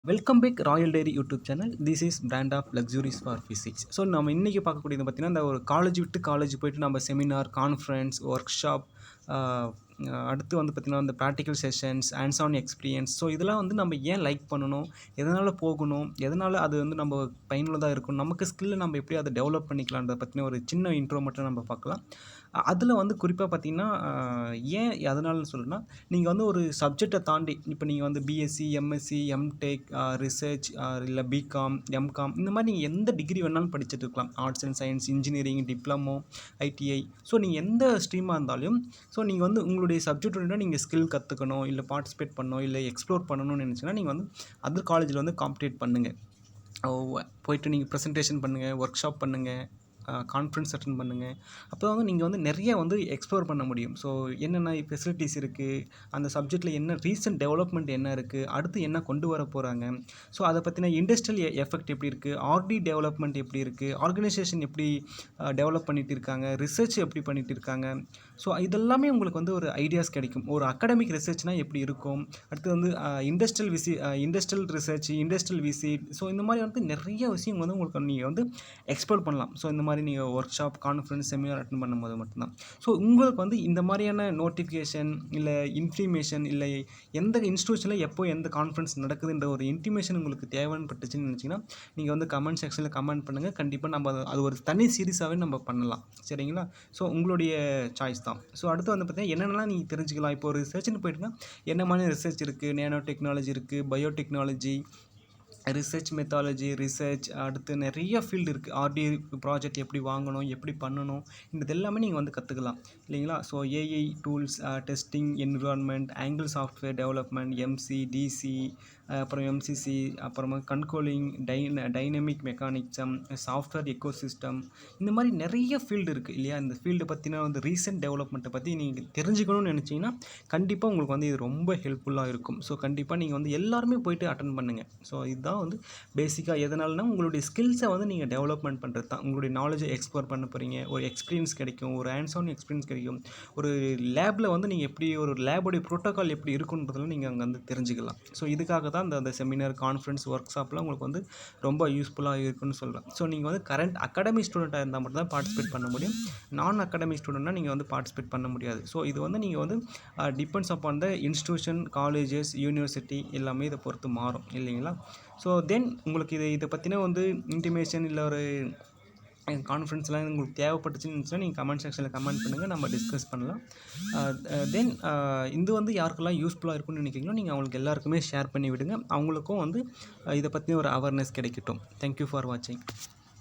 Welcome back royal dairy YouTube channel. This is brand of luxuries for physics. So நம்ம இன்றைக்கி பார்க்கக்கூடியது பார்த்திங்கன்னா, இந்த ஒரு காலேஜ் விட்டு காலேஜ் போய்ட்டு நம்ம செமினார், கான்ஃபரன்ஸ், ஒர்க் ஷாப், அடுத்து வந்து பார்த்திங்கன்னா இந்த practical sessions, hands on experience. So இதெல்லாம் வந்து நம்ம ஏன் லைக் பண்ணணும், எதனால் போகணும், எதனால் அது வந்து நம்ம பயனுள்ளதாக இருக்கும், நமக்கு ஸ்கில்லை நம்ம எப்படி அதை டெவலப் பண்ணிக்கலான்றதை பற்றின ஒரு சின்ன இன்ட்ரோ மட்டும் நம்ம பார்க்கலாம். அதில் வந்து குறிப்பாக பார்த்திங்கன்னா, ஏன் அதனால சொல்லுன்னா, நீங்கள் வந்து ஒரு சப்ஜெக்டை தாண்டி இப்போ நீங்கள் வந்து பிஎஸ்சி, எம்எஸ்சி, எம்டெக், ரிசர்ச், இல்லை பிகாம், எம்காம், இந்த மாதிரி நீங்கள் எந்த டிகிரி வேணாலும் படிச்சுட்டு இருக்கலாம். Arts and science, engineering, diploma, ITI. So நீங்கள் எந்த ஸ்ட்ரீமாக இருந்தாலும், ஸோ நீங்கள் வந்து உங்களுடைய சப்ஜெக்டோட நீங்கள் ஸ்கில் கற்றுக்கணும், இல்லை பார்ட்டிசிபேட் பண்ணணும், இல்லை எக்ஸ்ப்ளோர் பண்ணணும்னு நினச்சிங்கன்னா, நீங்கள் வந்து அதர் காலேஜில் வந்து காம்படிட் பண்ணுங்கள். போயிட்டு நீங்கள் ப்ரெசன்டேஷன் பண்ணுங்கள், ஒர்க் ஷாப் பண்ணுங்கள், கான்ஃபரன்ஸ் அட்டெண்ட் பண்ணுங்கள். அப்போ வந்து நீங்கள் வந்து நிறைய வந்து எக்ஸ்ப்ளோர் பண்ண முடியும். ஸோ என்னென்ன ஃபெசிலிட்டிஸ் இருக்குது, அந்த சப்ஜெக்டில் என்ன ரீசன்ட் டெவலப்மெண்ட் என்ன இருக்குது, அடுத்து என்ன கொண்டு வர போகிறாங்க, ஸோ அதை பற்றின இண்டஸ்ட்ரியல் எஃபெக்ட் எப்படி இருக்குது, ஆர்டி டெவலப்மெண்ட் எப்படி இருக்குது, ஆர்கனைசேஷன் எப்படி டெவலப் பண்ணிட்டு இருக்காங்க, ரிசர்ச் எப்படி பண்ணிட்டு இருக்காங்க. ஸோ இதெல்லாமே உங்களுக்கு வந்து ஒரு ஐடியாஸ் கிடைக்கும். ஒரு அகாடமிக் ரிசர்ச்னால் எப்படி இருக்கும், அடுத்து வந்து industrial research, industrial visit. So இந்த மாதிரி வந்து நிறைய விஷயம் வந்து உங்களுக்கு நீங்கள் வந்து எக்ஸ்ப்ளோர் பண்ணலாம். ஸோ இந்த மாதிரி நீங்கள் work shop, conference, seminar attend பண்ணும்போது மட்டும்தான். ஸோ உங்களுக்கு வந்து இந்த மாதிரியான நோட்டிஃபிகேஷன், இல்லை இன்ஃபர்மேஷன், இல்லை எந்த இன்ஸ்டியூஷனில் எப்போ எந்த கான்ஃபரன்ஸ் நடக்குதுன்ற ஒரு இன்டிமேஷன் உங்களுக்கு தேவைன்னு பட்டுச்சுன்னு நினச்சிங்கன்னா, நீங்கள் வந்து கமெண்ட் செக்ஷனில் கமெண்ட் பண்ணுங்கள். கண்டிப்பாக நம்ம அது ஒரு தனி சீரிஸாகவே நம்ம பண்ணலாம். சரிங்களா? ஸோ உங்களுடைய சாய்ஸ் தான். ஸோ அடுத்து வந்து பார்த்தீங்கன்னா, என்னென்னலாம் நீங்கள் தெரிஞ்சுக்கலாம். இப்போ ஒரு ரிசர்ச்னு போயிட்டுன்னா என்ன மாதிரி ரிசர்ச் இருக்குது, நேனோ டெக்னாலஜி இருக்குது, பயோடெக்னாலஜி, ரிசர்ச் மெத்தாலஜி, ரிசர்ச், அடுத்து நிறைய ஃபீல்டு இருக்குது. ஆர்டி ப்ராஜெக்ட் எப்படி வாங்கணும், எப்படி பண்ணணும், இது எல்லாமே நீங்கள் வந்து கற்றுக்கலாம் இல்லைங்களா? So AI tools, testing environment, angle software development, MC, DC, அப்புறம் எம்சிசி, அப்புறமா controlling, dynamic mechanism, software ecosystem, இந்த மாதிரி நிறைய ஃபீல்டு இருக்குது இல்லையா? இந்த ஃபீல்டு பற்றின வந்து ரீசெண்ட் டெவலப்மெண்ட்டை பற்றி நீங்கள் தெரிஞ்சுக்கணும்னு நினச்சிங்கன்னா, கண்டிப்பாக உங்களுக்கு வந்து இது ரொம்ப ஹெல்ப்ஃபுல்லாக இருக்கும். ஸோ கண்டிப்பாக நீங்கள் வந்து எல்லாருமே போய்ட்டு அட்டென்ட் பண்ணுங்கள். ஸோ இதுதான் வந்து பேசிக்காக எதனாலனா உங்களுடைய ஸ்கில்ஸை வந்து நீங்கள் டெவலப்மெண்ட் பண்ணுறது தான். உங்களுடைய நாலேஜை எக்ஸ்ப்ளோர் பண்ண போகிறீங்க, ஒரு எக்ஸ்பீரியன்ஸ் கிடைக்கும், ஒரு ஹேண்ட்ஸ் ஆன் எக்ஸ்பீரியன்ஸ் கிடைக்கும். ஒரு லேபில் வந்து நீங்கள் எப்படி ஒரு லேபோடைய ப்ரோட்டோக்கால் எப்படி இருக்குன்றதெல்லாம் நீங்கள் அங்கே வந்து தெரிஞ்சுக்கலாம். ஸோ இதுக்காக தான் அந்த செமினார், கான்ஃபரன்ஸ், ஒர்க் ஷாப்லாம் உங்களுக்கு வந்து ரொம்ப யூஸ்ஃபுல்லாக இருக்குன்னு சொல்கிறேன். ஸோ நீங்கள் வந்து கரண்ட் அகாடமிக் ஸ்டூடெண்ட்டாக இருந்தால் மட்டும் தான் பார்ட்டிசிபேட் பண்ண முடியும். நான் அகாடமிக் ஸ்டூடெண்ட்னா நீங்கள் வந்து பார்ட்டிசிபேட் பண்ண முடியாது. ஸோ இது வந்து நீங்கள் வந்து depends upon the institution, colleges, university எல்லாமே இதை பொறுத்து மாறும் இல்லைங்களா? ஸோ தென் உங்களுக்கு இதை பற்றின வந்து இன்டிமேஷன், இல்லை ஒரு கான்ஃபரன்ஸ்லாம் உங்களுக்கு தேவைப்பட்டுச்சுன்னு இருந்துச்சுன்னா நீங்கள் கமெண்ட் செக்ஷனில் கமெண்ட் பண்ணுங்கள், நம்ம டிஸ்கஸ் பண்ணலாம். தென் இது வந்து யாருக்கெல்லாம் யூஸ்ஃபுல்லாக இருக்கும்னு நினைக்கிறீங்களோ நீங்கள் அவங்களுக்கு எல்லாருக்குமே ஷேர் பண்ணி விடுங்க. அவங்களுக்கும் வந்து இதை பற்றின ஒரு அவேர்னஸ் கிடைக்கட்டும். தேங்க்யூ ஃபார் வாட்சிங்.